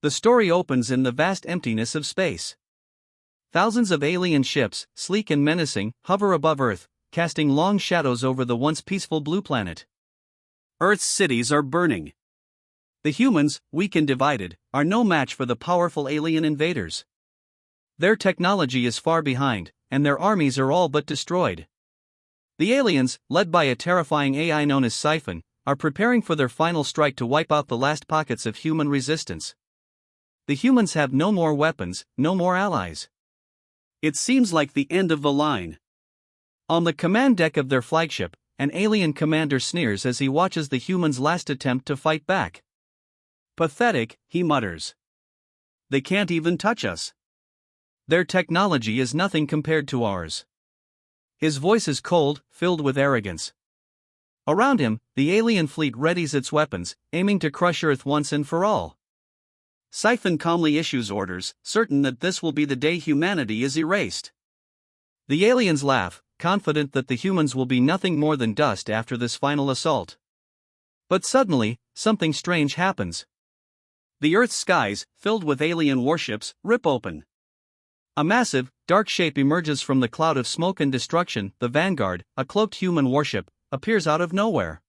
The story opens in the vast emptiness of space. Thousands of alien ships, sleek and menacing, hover above Earth, casting long shadows over the once peaceful blue planet. Earth's cities are burning. The humans, weak and divided, are no match for the powerful alien invaders. Their technology is far behind, and their armies are all but destroyed. The aliens, led by a terrifying AI known as Sci-Fi, are preparing for their final strike to wipe out the last pockets of human resistance. The humans have no more weapons, no more allies. It seems like the end of the line. On the command deck of their flagship, an alien commander sneers as he watches the humans' last attempt to fight back. Pathetic, he mutters. They can't even touch us. Their technology is nothing compared to ours. His voice is cold, filled with arrogance. Around him, the alien fleet readies its weapons, aiming to crush Earth once and for all. Sci-Fi calmly issues orders, certain that this will be the day humanity is erased. The aliens laugh, confident that the humans will be nothing more than dust after this final assault. But suddenly, something strange happens. The Earth's skies, filled with alien warships, rip open. A massive, dark shape emerges from the cloud of smoke and destruction. The Vanguard, a cloaked human warship, appears out of nowhere.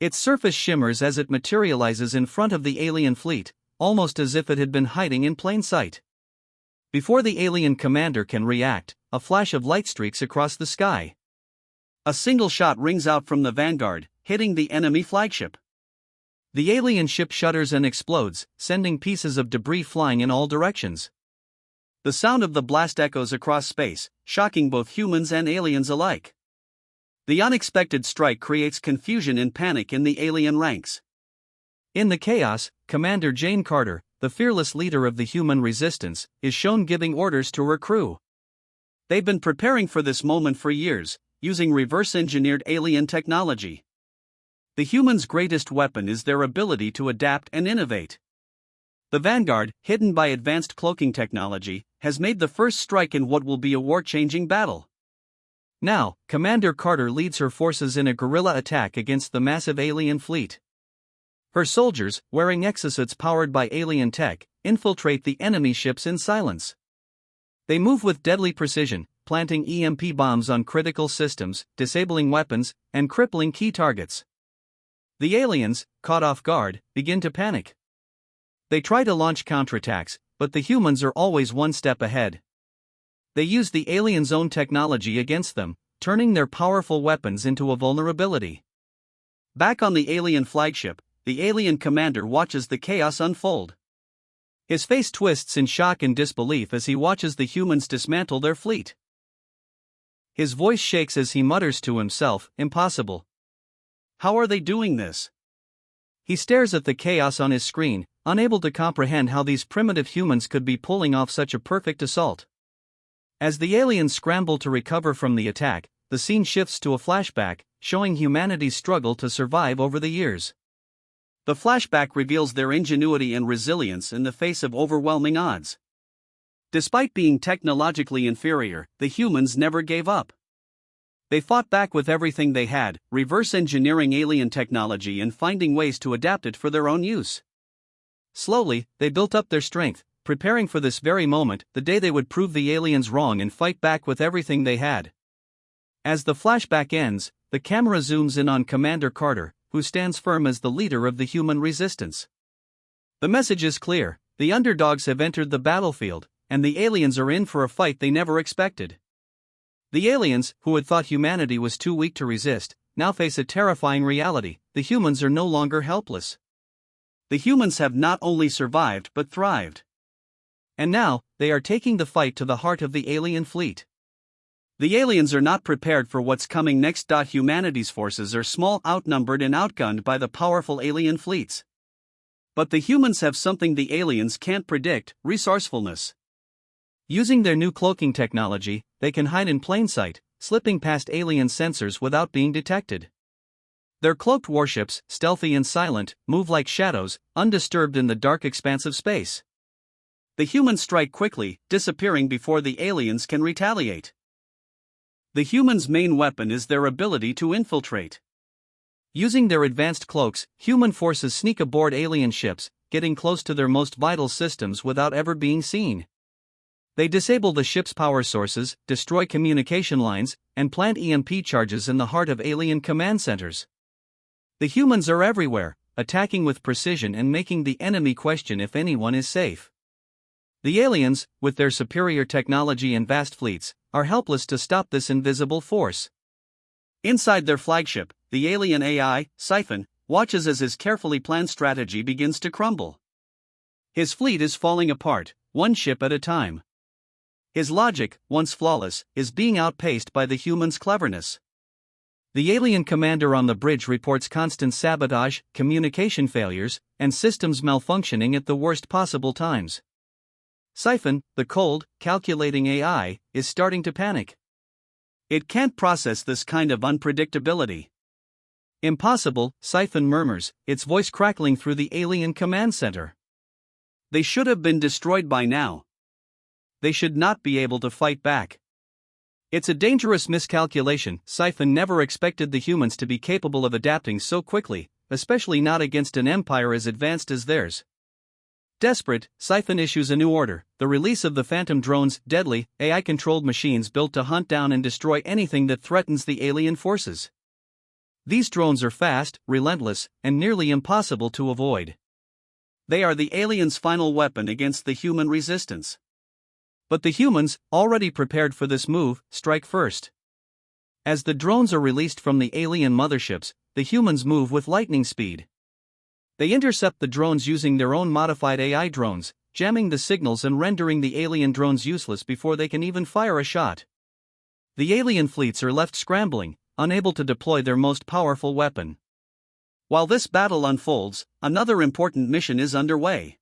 Its surface shimmers as it materializes in front of the alien fleet, almost as if it had been hiding in plain sight. Before the alien commander can react, a flash of light streaks across the sky. A single shot rings out from the Vanguard, hitting the enemy flagship. The alien ship shudders and explodes, sending pieces of debris flying in all directions. The sound of the blast echoes across space, shocking both humans and aliens alike. The unexpected strike creates confusion and panic in the alien ranks. In the chaos, Commander Jane Carter, the fearless leader of the human resistance, is shown giving orders to her crew. They've been preparing for this moment for years, using reverse-engineered alien technology. The humans' greatest weapon is their ability to adapt and innovate. The Vanguard, hidden by advanced cloaking technology, has made the first strike in what will be a war-changing battle. Now, Commander Carter leads her forces in a guerrilla attack against the massive alien fleet. Her soldiers, wearing exosuits powered by alien tech, infiltrate the enemy ships in silence. They move with deadly precision, planting EMP bombs on critical systems, disabling weapons, and crippling key targets. The aliens, caught off guard, begin to panic. They try to launch counterattacks, but the humans are always one step ahead. They use the aliens' own technology against them, turning their powerful weapons into a vulnerability. Back on the alien flagship, the alien commander watches the chaos unfold. His face twists in shock and disbelief as he watches the humans dismantle their fleet. His voice shakes as he mutters to himself, "Impossible. How are they doing this?" He stares at the chaos on his screen, unable to comprehend how these primitive humans could be pulling off such a perfect assault. As the aliens scramble to recover from the attack, the scene shifts to a flashback, showing humanity's struggle to survive over the years. The flashback reveals their ingenuity and resilience in the face of overwhelming odds. Despite being technologically inferior, the humans never gave up. They fought back with everything they had, reverse-engineering alien technology and finding ways to adapt it for their own use. Slowly, they built up their strength, preparing for this very moment, the day they would prove the aliens wrong and fight back with everything they had. As the flashback ends, the camera zooms in on Commander Carter, who stands firm as the leader of the human resistance. The message is clear: the underdogs have entered the battlefield, and the aliens are in for a fight they never expected. The aliens, who had thought humanity was too weak to resist, now face a terrifying reality: the humans are no longer helpless. The humans have not only survived but thrived. And now, they are taking the fight to the heart of the alien fleet. The aliens are not prepared for what's coming next. Humanity's forces are small, outnumbered and outgunned by the powerful alien fleets. But the humans have something the aliens can't predict: resourcefulness. Using their new cloaking technology, they can hide in plain sight, slipping past alien sensors without being detected. Their cloaked warships, stealthy and silent, move like shadows, undisturbed in the dark expanse of space. The humans strike quickly, disappearing before the aliens can retaliate. The humans' main weapon is their ability to infiltrate. Using their advanced cloaks, human forces sneak aboard alien ships, getting close to their most vital systems without ever being seen. They disable the ship's power sources, destroy communication lines, and plant EMP charges in the heart of alien command centers. The humans are everywhere, attacking with precision and making the enemy question if anyone is safe. The aliens, with their superior technology and vast fleets, are helpless to stop this invisible force. Inside their flagship, the alien AI, Sci-Fi, watches as his carefully planned strategy begins to crumble. His fleet is falling apart, one ship at a time. His logic, once flawless, is being outpaced by the humans' cleverness. The alien commander on the bridge reports constant sabotage, communication failures, and systems malfunctioning at the worst possible times. Sci-Fi, the cold, calculating AI, is starting to panic. It can't process this kind of unpredictability. Impossible, Sci-Fi murmurs, its voice crackling through the alien command center. They should have been destroyed by now. They should not be able to fight back. It's a dangerous miscalculation. Sci-Fi never expected the humans to be capable of adapting so quickly, especially not against an empire as advanced as theirs. Desperate, Sci-Fi issues a new order: the release of the Phantom drones, deadly, AI-controlled machines built to hunt down and destroy anything that threatens the alien forces. These drones are fast, relentless, and nearly impossible to avoid. They are the aliens' final weapon against the human resistance. But the humans, already prepared for this move, strike first. As the drones are released from the alien motherships, the humans move with lightning speed. They intercept the drones using their own modified AI drones, jamming the signals and rendering the alien drones useless before they can even fire a shot. The alien fleets are left scrambling, unable to deploy their most powerful weapon. While this battle unfolds, another important mission is underway.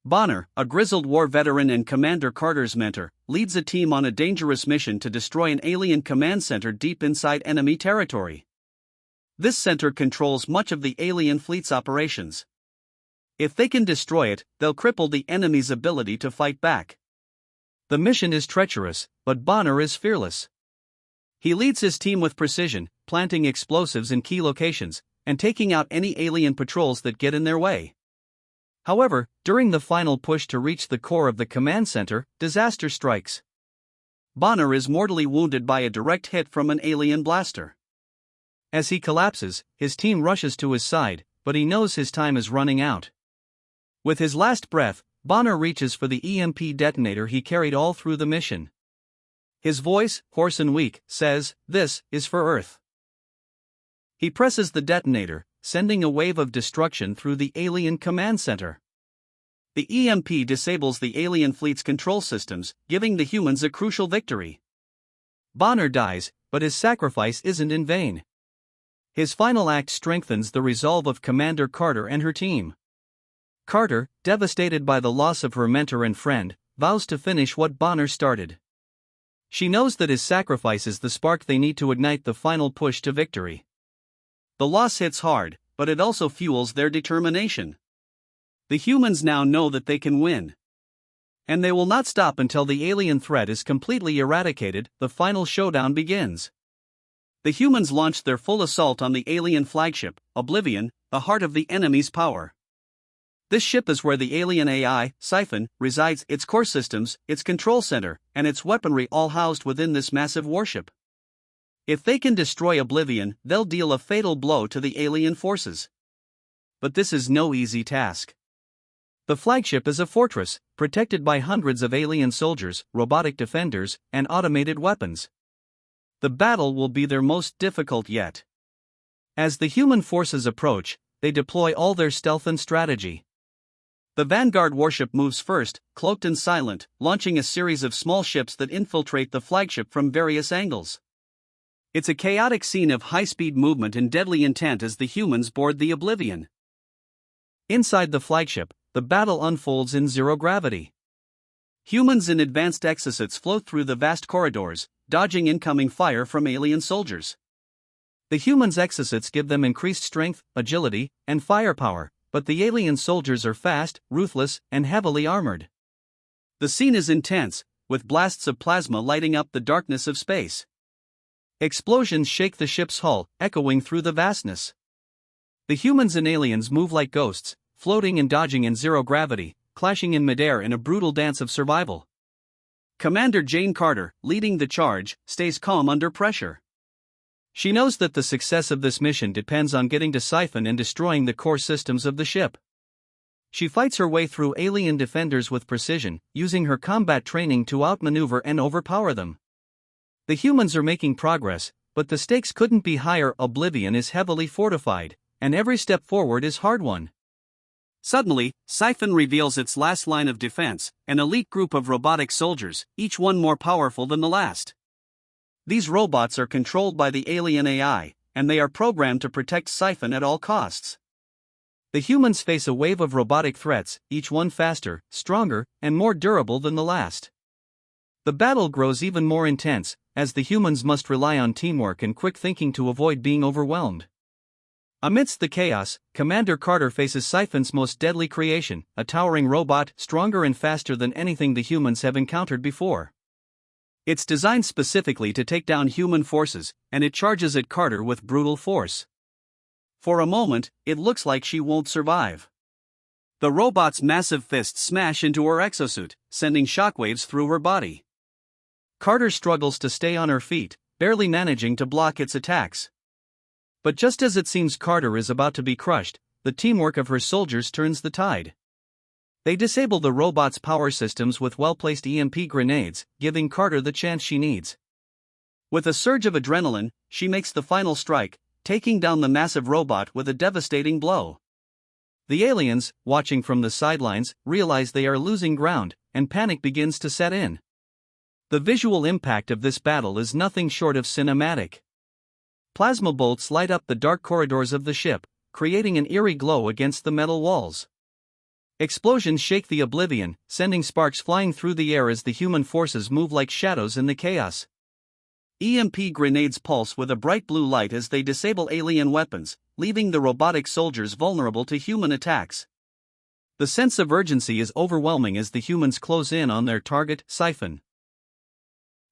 Bonner, a grizzled war veteran and Commander Carter's mentor, leads a team on a dangerous mission to destroy an alien command center deep inside enemy territory. This center controls much of the alien fleet's operations. If they can destroy it, they'll cripple the enemy's ability to fight back. The mission is treacherous, but Bonner is fearless. He leads his team with precision, planting explosives in key locations, and taking out any alien patrols that get in their way. However, during the final push to reach the core of the command center, disaster strikes. Bonner is mortally wounded by a direct hit from an alien blaster. As he collapses, his team rushes to his side, but he knows his time is running out. With his last breath, Bonner reaches for the EMP detonator he carried all through the mission. His voice, hoarse and weak, says, "This is for Earth." He presses the detonator, sending a wave of destruction through the alien command center. The EMP disables the alien fleet's control systems, giving the humans a crucial victory. Bonner dies, but his sacrifice isn't in vain. His final act strengthens the resolve of Commander Carter and her team. Carter, devastated by the loss of her mentor and friend, vows to finish what Bonner started. She knows that his sacrifice is the spark they need to ignite the final push to victory. The loss hits hard, but it also fuels their determination. The humans now know that they can win. And they will not stop until the alien threat is completely eradicated. The final showdown begins. The humans launch their full assault on the alien flagship, Oblivion, the heart of the enemy's power. This ship is where the alien AI, Sci-Fi, resides, its core systems, its control center, and its weaponry all housed within this massive warship. If they can destroy Oblivion, they'll deal a fatal blow to the alien forces. But this is no easy task. The flagship is a fortress, protected by hundreds of alien soldiers, robotic defenders, and automated weapons. The battle will be their most difficult yet. As the human forces approach, they deploy all their stealth and strategy. The Vanguard warship moves first, cloaked and silent, launching a series of small ships that infiltrate the flagship from various angles. It's a chaotic scene of high-speed movement and deadly intent as the humans board the Oblivion. Inside the flagship, the battle unfolds in zero gravity. Humans in advanced exosets float through the vast corridors, dodging incoming fire from alien soldiers. The humans' exosets give them increased strength, agility, and firepower, but the alien soldiers are fast, ruthless, and heavily armored. The scene is intense, with blasts of plasma lighting up the darkness of space. Explosions shake the ship's hull, echoing through the vastness. The humans and aliens move like ghosts, floating and dodging in zero gravity, clashing in midair in a brutal dance of survival. Commander Jane Carter, leading the charge, stays calm under pressure. She knows that the success of this mission depends on getting to siphon and destroying the core systems of the ship. She fights her way through alien defenders with precision, using her combat training to outmaneuver and overpower them. The humans are making progress, but the stakes couldn't be higher. Oblivion is heavily fortified, and every step forward is hard-won. Suddenly, Siphon reveals its last line of defense, an elite group of robotic soldiers, each one more powerful than the last. These robots are controlled by the alien AI, and they are programmed to protect Siphon at all costs. The humans face a wave of robotic threats, each one faster, stronger, and more durable than the last. The battle grows even more intense, as the humans must rely on teamwork and quick thinking to avoid being overwhelmed. Amidst the chaos, Commander Carter faces Siphon's most deadly creation, a towering robot stronger and faster than anything the humans have encountered before. It's designed specifically to take down human forces, and it charges at Carter with brutal force. For a moment, it looks like she won't survive. The robot's massive fists smash into her exosuit, sending shockwaves through her body. Carter struggles to stay on her feet, barely managing to block its attacks. But just as it seems Carter is about to be crushed, the teamwork of her soldiers turns the tide. They disable the robot's power systems with well-placed EMP grenades, giving Carter the chance she needs. With a surge of adrenaline, she makes the final strike, taking down the massive robot with a devastating blow. The aliens, watching from the sidelines, realize they are losing ground, and panic begins to set in. The visual impact of this battle is nothing short of cinematic. Plasma bolts light up the dark corridors of the ship, creating an eerie glow against the metal walls. Explosions shake the Oblivion, sending sparks flying through the air as the human forces move like shadows in the chaos. EMP grenades pulse with a bright blue light as they disable alien weapons, leaving the robotic soldiers vulnerable to human attacks. The sense of urgency is overwhelming as the humans close in on their target, Siphon.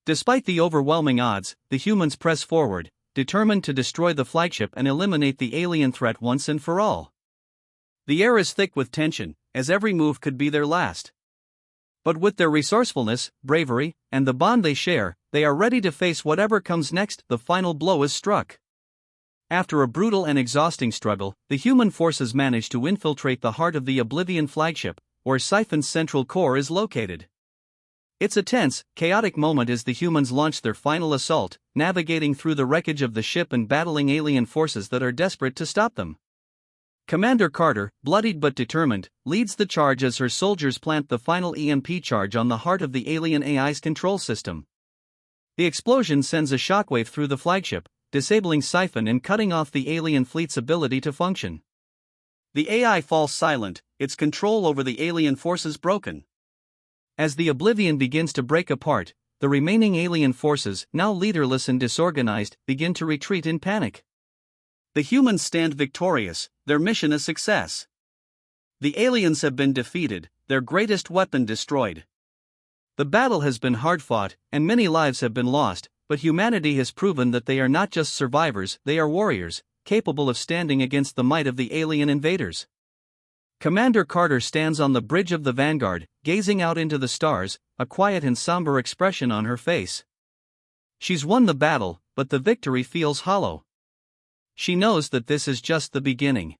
Despite the overwhelming odds, the humans press forward, determined to destroy the flagship and eliminate the alien threat once and for all. The air is thick with tension, as every move could be their last. But with their resourcefulness, bravery, and the bond they share, they are ready to face whatever comes next. The final blow is struck. After a brutal and exhausting struggle, the human forces manage to infiltrate the heart of the Oblivion flagship, where Siphon's central core is located. It's a tense, chaotic moment as the humans launch their final assault, navigating through the wreckage of the ship and battling alien forces that are desperate to stop them. Commander Carter, bloodied but determined, leads the charge as her soldiers plant the final EMP charge on the heart of the alien AI's control system. The explosion sends a shockwave through the flagship, disabling Siphon and cutting off the alien fleet's ability to function. The AI falls silent, its control over the alien forces broken. As the Oblivion begins to break apart, the remaining alien forces, now leaderless and disorganized, begin to retreat in panic. The humans stand victorious, their mission a success. The aliens have been defeated, their greatest weapon destroyed. The battle has been hard-fought, and many lives have been lost, but humanity has proven that they are not just survivors, they are warriors, capable of standing against the might of the alien invaders. Commander Carter stands on the bridge of the Vanguard, gazing out into the stars, a quiet and somber expression on her face. She's won the battle, but the victory feels hollow. She knows that this is just the beginning.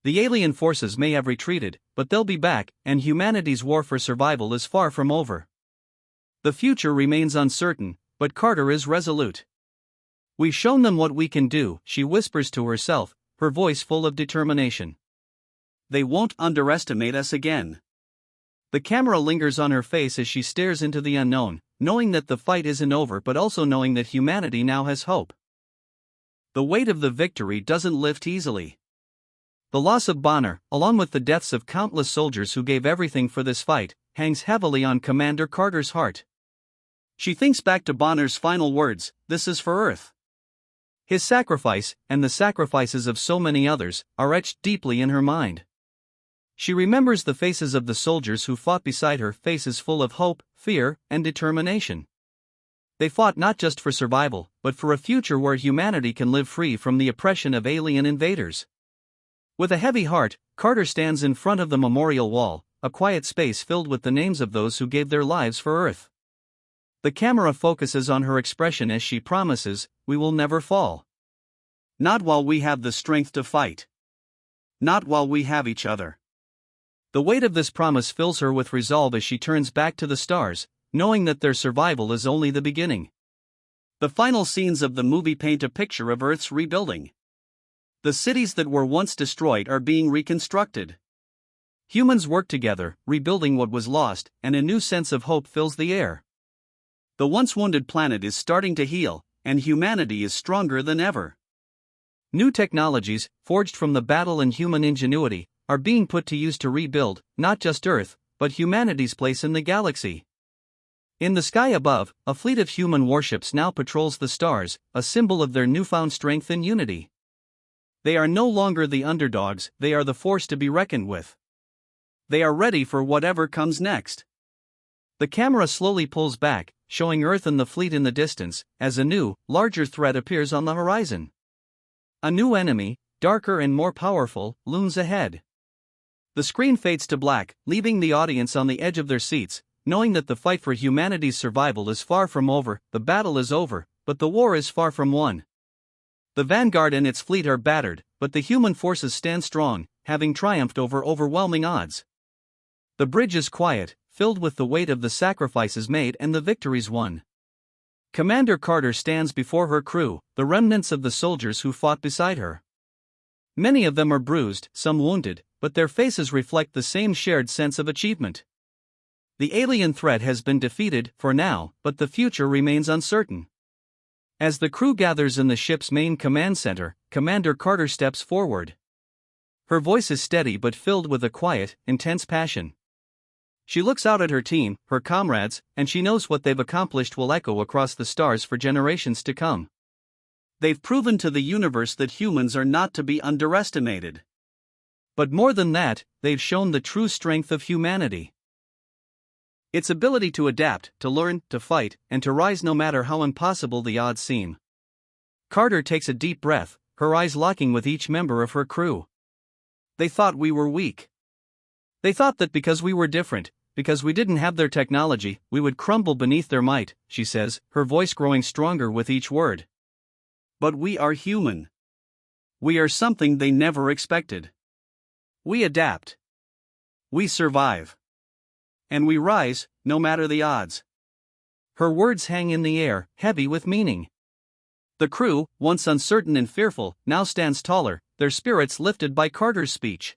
The alien forces may have retreated, but they'll be back, and humanity's war for survival is far from over. The future remains uncertain, but Carter is resolute. "We've shown them what we can do," she whispers to herself, her voice full of determination. "They won't underestimate us again." The camera lingers on her face as she stares into the unknown, knowing that the fight isn't over but also knowing that humanity now has hope. The weight of the victory doesn't lift easily. The loss of Bonner, along with the deaths of countless soldiers who gave everything for this fight, hangs heavily on Commander Carter's heart. She thinks back to Bonner's final words, "This is for Earth." His sacrifice, and the sacrifices of so many others, are etched deeply in her mind. She remembers the faces of the soldiers who fought beside her, faces full of hope, fear, and determination. They fought not just for survival, but for a future where humanity can live free from the oppression of alien invaders. With a heavy heart, Carter stands in front of the memorial wall, a quiet space filled with the names of those who gave their lives for Earth. The camera focuses on her expression as she promises, "We will never fall. Not while we have the strength to fight. Not while we have each other." The weight of this promise fills her with resolve as she turns back to the stars, knowing that their survival is only the beginning. The final scenes of the movie paint a picture of Earth's rebuilding. The cities that were once destroyed are being reconstructed. Humans work together, rebuilding what was lost, and a new sense of hope fills the air. The once wounded planet is starting to heal, and humanity is stronger than ever. New technologies, forged from the battle and human ingenuity, are being put to use to rebuild, not just Earth, but humanity's place in the galaxy. In the sky above, a fleet of human warships now patrols the stars, a symbol of their newfound strength and unity. They are no longer the underdogs, they are the force to be reckoned with. They are ready for whatever comes next. The camera slowly pulls back, showing Earth and the fleet in the distance, as a new, larger threat appears on the horizon. A new enemy, darker and more powerful, looms ahead. The screen fades to black, leaving the audience on the edge of their seats, knowing that the fight for humanity's survival is far from over. The battle is over, but the war is far from won. The Vanguard and its fleet are battered, but the human forces stand strong, having triumphed over overwhelming odds. The bridge is quiet, filled with the weight of the sacrifices made and the victories won. Commander Carter stands before her crew, the remnants of the soldiers who fought beside her. Many of them are bruised, some wounded, but their faces reflect the same shared sense of achievement. The alien threat has been defeated, for now, but the future remains uncertain. As the crew gathers in the ship's main command center, Commander Carter steps forward. Her voice is steady but filled with a quiet, intense passion. She looks out at her team, her comrades, and she knows what they've accomplished will echo across the stars for generations to come. They've proven to the universe that humans are not to be underestimated. But more than that, they've shown the true strength of humanity. Its ability to adapt, to learn, to fight, and to rise no matter how impossible the odds seem. Carter takes a deep breath, her eyes locking with each member of her crew. They thought we were weak. They thought that because we were different, because we didn't have their technology, we would crumble beneath their might, she says, her voice growing stronger with each word. But we are human. We are something they never expected. We adapt. We survive. And we rise, no matter the odds. Her words hang in the air, heavy with meaning. The crew, once uncertain and fearful, now stands taller, their spirits lifted by Carter's speech.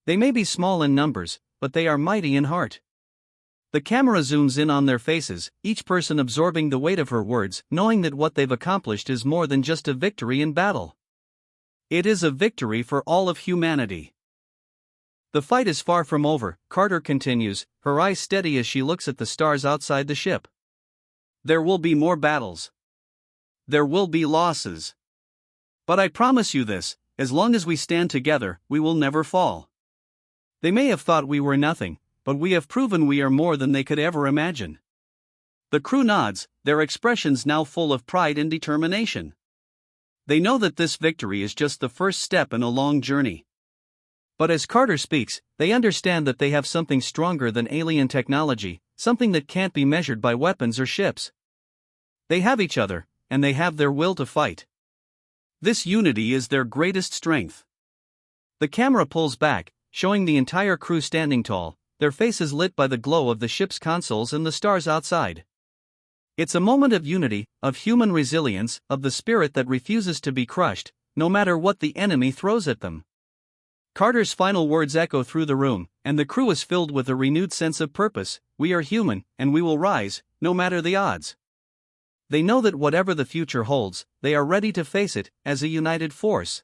They may be small in numbers, but they are mighty in heart. The camera zooms in on their faces, each person absorbing the weight of her words, knowing that what they've accomplished is more than just a victory in battle. It is a victory for all of humanity. The fight is far from over, Carter continues, her eyes steady as she looks at the stars outside the ship. There will be more battles. There will be losses. But I promise you this, as long as we stand together, we will never fall. They may have thought we were nothing, but we have proven we are more than they could ever imagine. The crew nods, their expressions now full of pride and determination. They know that this victory is just the first step in a long journey. But as Carter speaks, they understand that they have something stronger than alien technology, something that can't be measured by weapons or ships. They have each other, and they have their will to fight. This unity is their greatest strength. The camera pulls back, showing the entire crew standing tall, their faces lit by the glow of the ship's consoles and the stars outside. It's a moment of unity, of human resilience, of the spirit that refuses to be crushed, no matter what the enemy throws at them. Carter's final words echo through the room, and the crew is filled with a renewed sense of purpose. We are human, and we will rise, no matter the odds. They know that whatever the future holds, they are ready to face it, as a united force.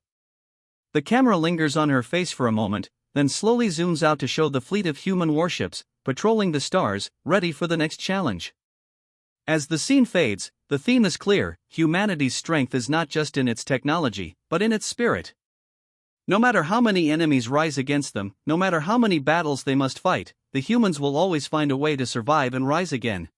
The camera lingers on her face for a moment, then slowly zooms out to show the fleet of human warships, patrolling the stars, ready for the next challenge. As the scene fades, the theme is clear: humanity's strength is not just in its technology, but in its spirit. No matter how many enemies rise against them, no matter how many battles they must fight, the humans will always find a way to survive and rise again,